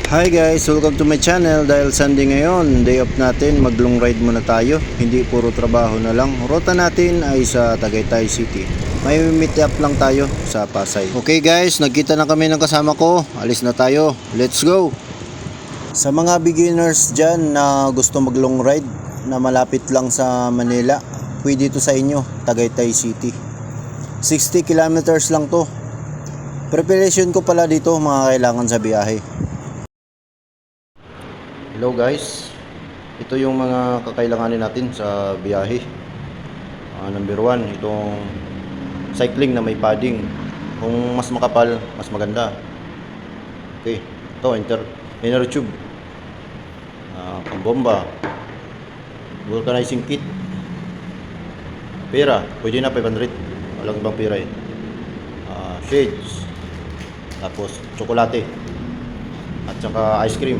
Hi guys, welcome to my channel. Dahil Sunday ngayon, day off natin, mag long ride muna tayo. Hindi puro trabaho na lang. Rota natin ay sa Tagaytay City. May meet up lang tayo sa Pasay. Okay guys, nagkita na kami ng kasama ko. Alis na tayo. Let's go! Sa mga beginners dyan na gusto mag long ride na malapit lang sa Manila, pwede ito sa inyo, Tagaytay City. 60 kilometers lang to. Preparation ko pala dito mga kailangan sa biyahe. Hello guys, ito yung mga kakailanganin natin sa biyahe. Number 1, itong cycling na may padding. Kung mas makapal, mas maganda. Okay, ito inner tube, pambomba, vulcanizing kit, pera, pwede na 500, walang ibang pera eh. Shades, tapos tsokolate, at saka ice cream.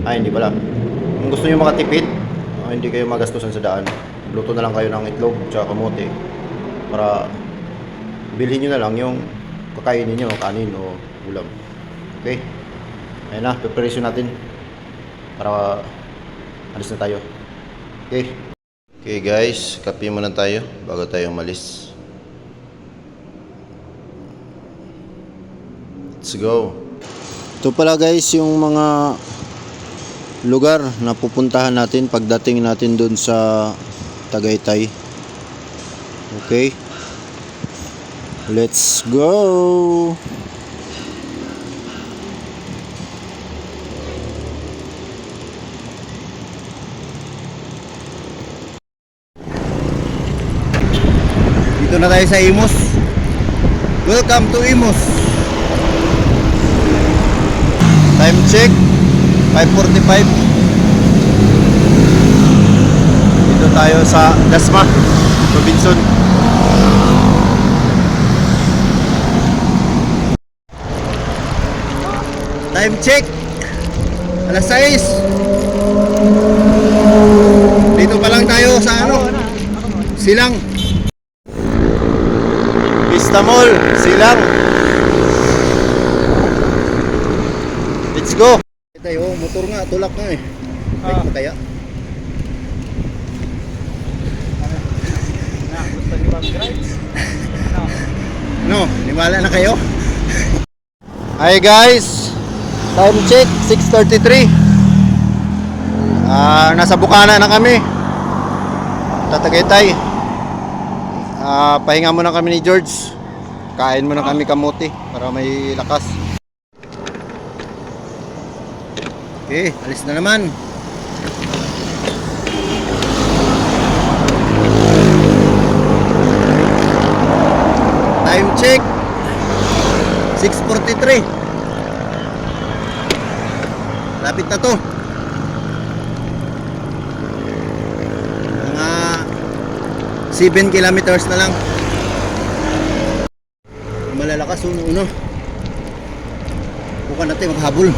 Ay, hindi pala. Kung gusto nyo makatipid, hindi kayo magastusan sa daan, luto na lang kayo ng itlog tsaka kamote para bilhin nyo na lang yung kakainin nyo, kanin o ulam. Okay, ayun na, preparation natin para alis na tayo. Okay guys, kape muna tayo bago tayo umalis. Let's go. Ito pala guys yung mga lugar na pupuntahan natin pagdating natin dun sa Tagaytay. Okay, let's go. Dito na tayo sa Imus. Welcome to Imus. Time check 5:45. Dito tayo sa Dasma, Robinson. Time check 6:00. Dito pa lang tayo sa Silang. Vista Mall, Silang. Let's go. Tayo, motor nga, tulak nga eh. Bike pa kaya? Gusto niyo mag-ride? No, nimala na kayo? Hi guys, time check 6:33. Nasa Bukana na kami, Tagaytay. Pahinga muna kami ni George. Kain muna kami kamote para may lakas. Okay, alis na naman. Time check 6:43. Lapit na to. Mga 7 kilometers na lang. Malalakas uno. Bukan natin maghabol.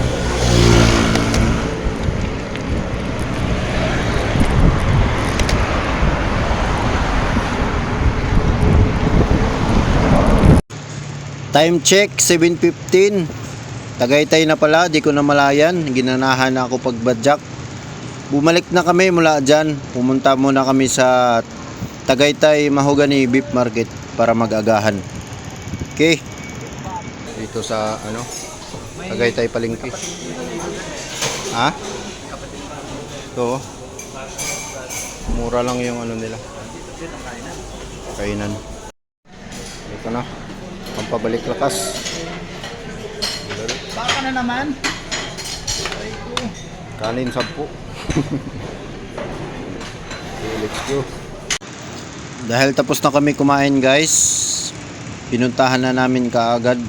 Time check 7:15. Tagaytay na pala, di ko na malayan. Ginanahan na ako pagbadyak. Bumalik na kami mula dyan. Pumunta muna kami sa Tagaytay Mahogany Beef Market para mag-agahan. Okay. Dito sa Tagaytay Palengke. Ha? Ito. Mura lang yung nila. Kainan. Ito na. Pampabalik lakas. Baka na naman. Kanin 10. Okay, let's go. Dahil tapos na kami kumain guys, pinuntahan na namin kaagad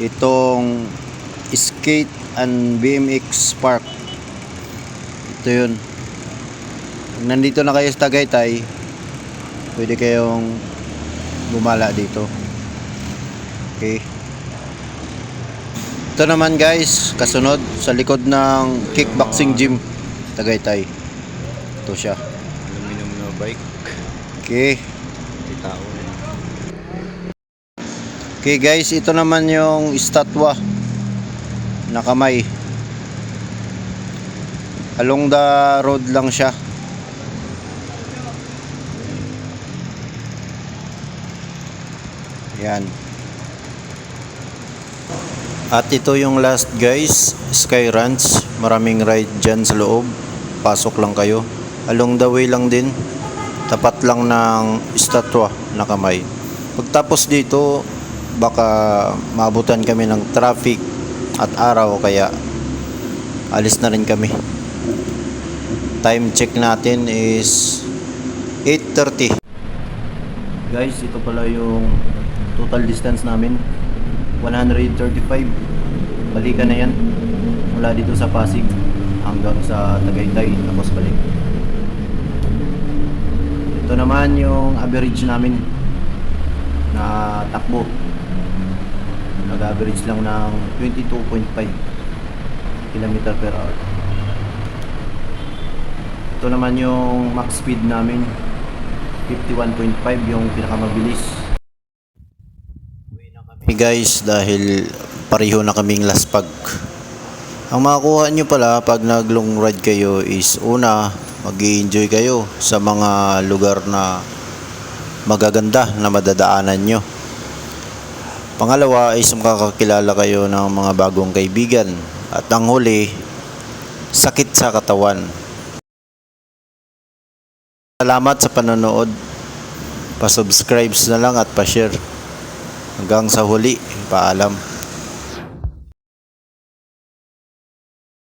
itong Skate and BMX Park. Ito yun. Kung nandito na kayo sa Tagaytay, pwede kayong bumala dito. Okay. Ito naman guys, kasunod sa likod ng kickboxing gym Tagaytay. Ito siya. Aluminum na bike. Okay. Okay guys, ito naman yung estatwa na kamay Along the road lang siya. Yan. At ito yung last guys, Sky Ranch. Maraming ride dyan sa loob. Pasok lang kayo. Along the way lang din. Tapat lang ng estatwa na kamay. Pagtapos dito, baka maabutan kami ng traffic at araw, kaya alis na rin kami. Time check natin is 8:30. Guys, ito pala yung total distance namin. 135. Balikan na yan. Mula dito sa Pasig hanggang sa Tagaytay, tapos balik. Ito naman yung average namin na takbo. Nag-average lang ng 22.5 km per hour. Ito naman yung max speed namin, 51.5 yung pinakamabilis. Hey guys, dahil pareho na kaming laspag. Ang makukuha nyo pala pag nag long ride kayo is, una, mag-i-enjoy kayo sa mga lugar na magaganda na madadaanan nyo. Pangalawa is makakakilala kayo ng mga bagong kaibigan. At ang huli, sakit sa katawan. Salamat sa panonood. Pa-subscribe na lang at pa-share. Hanggang sa huli, paalam.